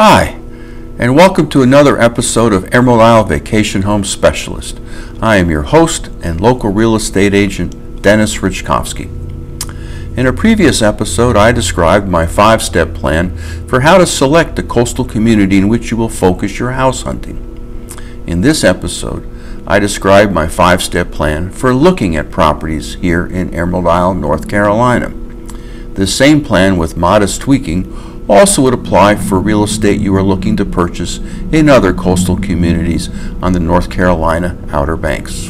Hi, and welcome to another episode of Emerald Isle Vacation Home Specialist. I am your host and local real estate agent, Dennis Richkovsky. In a previous episode, I described my 5-step plan for how to select the coastal community in which you will focus your house hunting. In this episode, I described my 5-step plan for looking at properties here in Emerald Isle, North Carolina. This same plan, with modest tweaking, also would apply for real estate you are looking to purchase in other coastal communities on the North Carolina Outer Banks.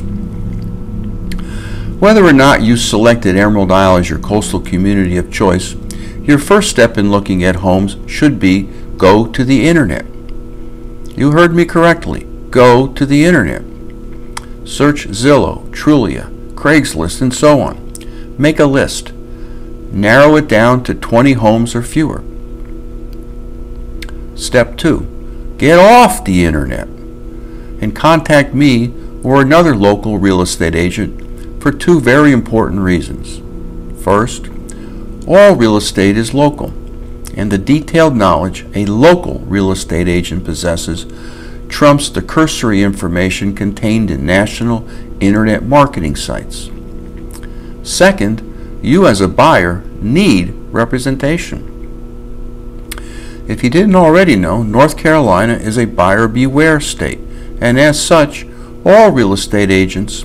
Whether or not you selected Emerald Isle as your coastal community of choice, your first step in looking at homes should be go to the internet. You heard me correctly. Go to the internet. Search Zillow, Trulia, Craigslist, and so on. Make a list. Narrow it down to 20 homes or fewer. Step 2. Get off the internet and contact me or another local real estate agent for 2 very important reasons. First, all real estate is local, and the detailed knowledge a local real estate agent possesses trumps the cursory information contained in national internet marketing sites. Second, you as a buyer need representation. If you didn't already know, North Carolina is a buyer beware state, and as such, all real estate agents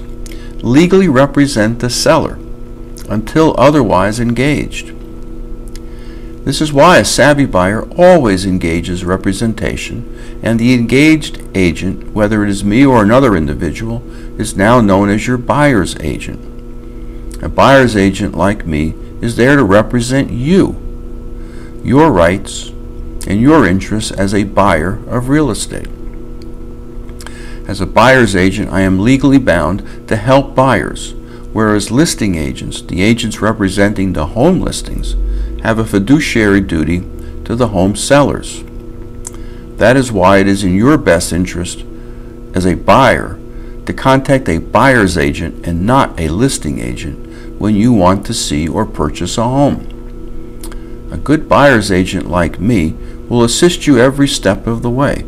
legally represent the seller until otherwise engaged. This is why a savvy buyer always engages representation, and the engaged agent, whether it is me or another individual, is now known as your buyer's agent. A buyer's agent like me is there to represent you, your rights, and your interests as a buyer of real estate. As a buyer's agent, I am legally bound to help buyers, whereas listing agents, the agents representing the home listings, have a fiduciary duty to the home sellers. That is why it is in your best interest as a buyer to contact a buyer's agent and not a listing agent when you want to see or purchase a home. A good buyer's agent like me will assist you every step of the way.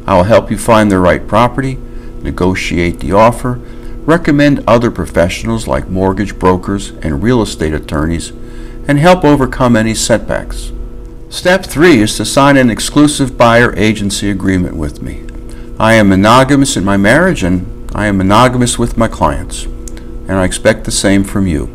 I will help you find the right property, negotiate the offer, recommend other professionals like mortgage brokers and real estate attorneys, and help overcome any setbacks. Step 3 is to sign an exclusive buyer agency agreement with me. I am monogamous in my marriage, and I am monogamous with my clients, and I expect the same from you.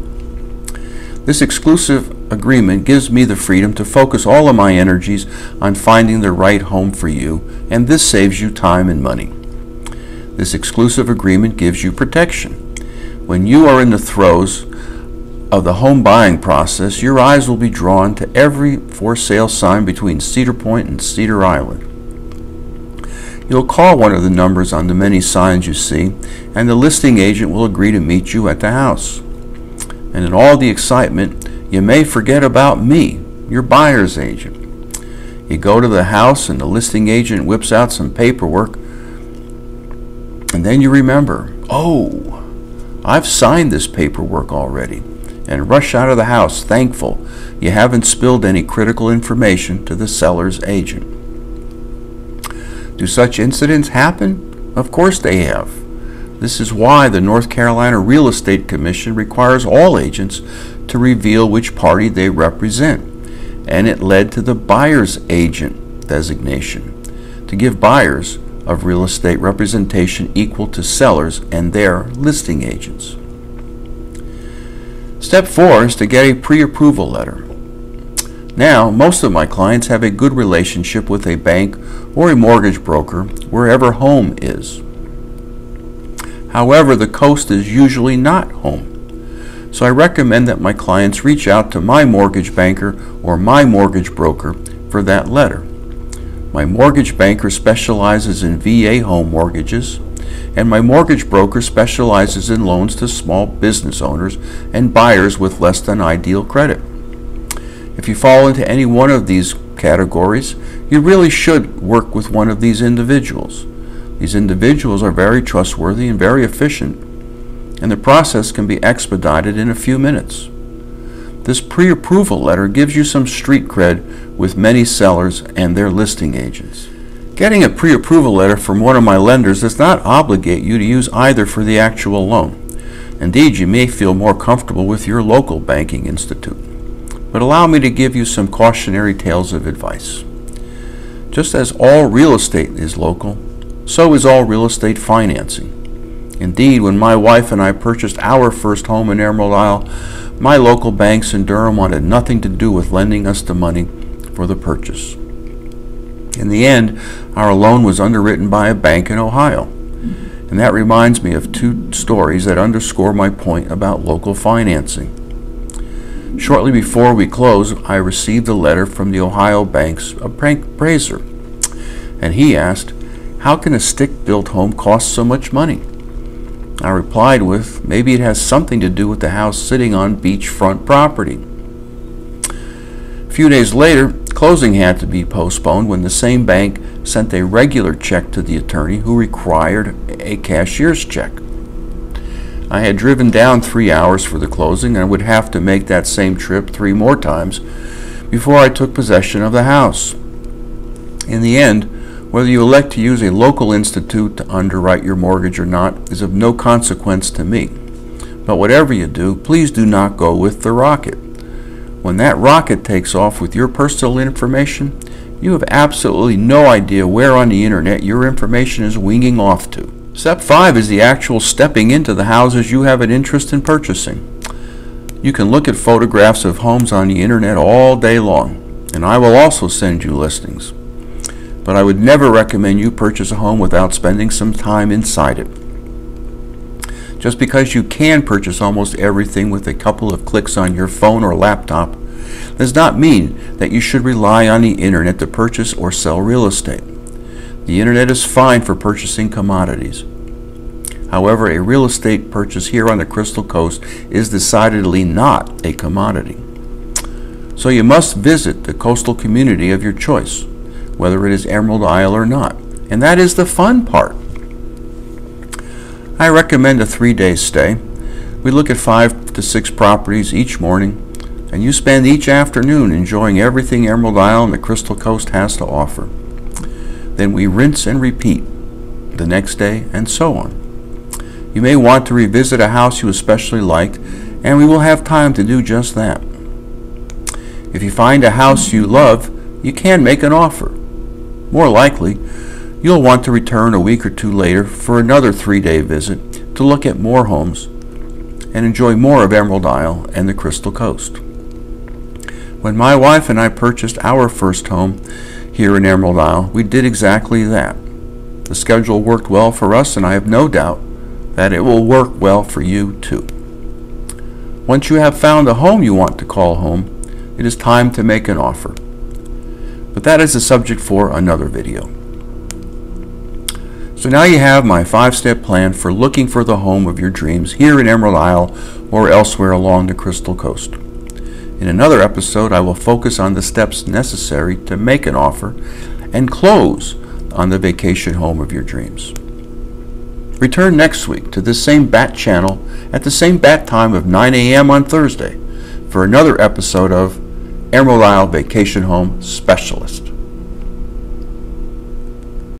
This exclusive agreement gives me the freedom to focus all of my energies on finding the right home for you, and this saves you time and money. This exclusive agreement gives you protection. When you are in the throes of the home buying process, your eyes will be drawn to every for sale sign between Cedar Point and Cedar Island. You'll call one of the numbers on the many signs you see, and the listing agent will agree to meet you at the house. And in all the excitement, you may forget about me, your buyer's agent. You go to the house and the listing agent whips out some paperwork, and then you remember, oh, I've signed this paperwork already, and rush out of the house thankful you haven't spilled any critical information to the seller's agent. Do such incidents happen? Of course they have. This is why the North Carolina Real Estate Commission requires all agents to reveal which party they represent, and it led to the buyer's agent designation, to give buyers of real estate representation equal to sellers and their listing agents. Step 4 is to get a pre-approval letter. Now, most of my clients have a good relationship with a bank or a mortgage broker wherever home is. However, the coast is usually not home. So I recommend that my clients reach out to my mortgage banker or my mortgage broker for that letter. My mortgage banker specializes in VA home mortgages, and my mortgage broker specializes in loans to small business owners and buyers with less than ideal credit. If you fall into any one of these categories, you really should work with one of these individuals. These individuals are very trustworthy and very efficient, and the process can be expedited in a few minutes. This pre-approval letter gives you some street cred with many sellers and their listing agents. Getting a pre-approval letter from one of my lenders does not obligate you to use either for the actual loan. Indeed, you may feel more comfortable with your local banking institute. But allow me to give you some cautionary tales of advice. Just as all real estate is local, so is all real estate financing. Indeed, when my wife and I purchased our first home in Emerald Isle, my local banks in Durham wanted nothing to do with lending us the money for the purchase. In the end, our loan was underwritten by a bank in Ohio. And that reminds me of two stories that underscore my point about local financing. Shortly before we closed, I received a letter from the Ohio bank's appraiser, and he asked, "How can a stick-built home cost so much money?" I replied with, "Maybe it has something to do with the house sitting on beachfront property." A few days later, closing had to be postponed when the same bank sent a regular check to the attorney who required a cashier's check. I had driven down 3 hours for the closing and would have to make that same trip 3 more times before I took possession of the house. In the end, whether you elect to use a local institute to underwrite your mortgage or not is of no consequence to me. But whatever you do, please do not go with the rocket. When that rocket takes off with your personal information, you have absolutely no idea where on the internet your information is winging off to. Step 5 is the actual stepping into the houses you have an interest in purchasing. You can look at photographs of homes on the internet all day long, and I will also send you listings. But I would never recommend you purchase a home without spending some time inside it. Just because you can purchase almost everything with a couple of clicks on your phone or laptop does not mean that you should rely on the internet to purchase or sell real estate. The internet is fine for purchasing commodities. However, a real estate purchase here on the Crystal Coast is decidedly not a commodity. So you must visit the coastal community of your choice, whether it is Emerald Isle or not. And that is the fun part. I recommend a 3-day stay. We look at 5 to 6 properties each morning, and you spend each afternoon enjoying everything Emerald Isle and the Crystal Coast has to offer. Then we rinse and repeat the next day, and so on. You may want to revisit a house you especially like, and we will have time to do just that. If you find a house you love, you can make an offer. More likely, you'll want to return a week or 2 later for another 3-day visit to look at more homes and enjoy more of Emerald Isle and the Crystal Coast. When my wife and I purchased our first home here in Emerald Isle, we did exactly that. The schedule worked well for us, and I have no doubt that it will work well for you too. Once you have found a home you want to call home, it is time to make an offer. But that is a subject for another video. So now you have my 5-step plan for looking for the home of your dreams here in Emerald Isle or elsewhere along the Crystal Coast. In another episode, I will focus on the steps necessary to make an offer and close on the vacation home of your dreams. Return next week to this same bat channel at the same bat time of 9 a.m. on Thursday for another episode of Emerald Isle Vacation Home Specialist.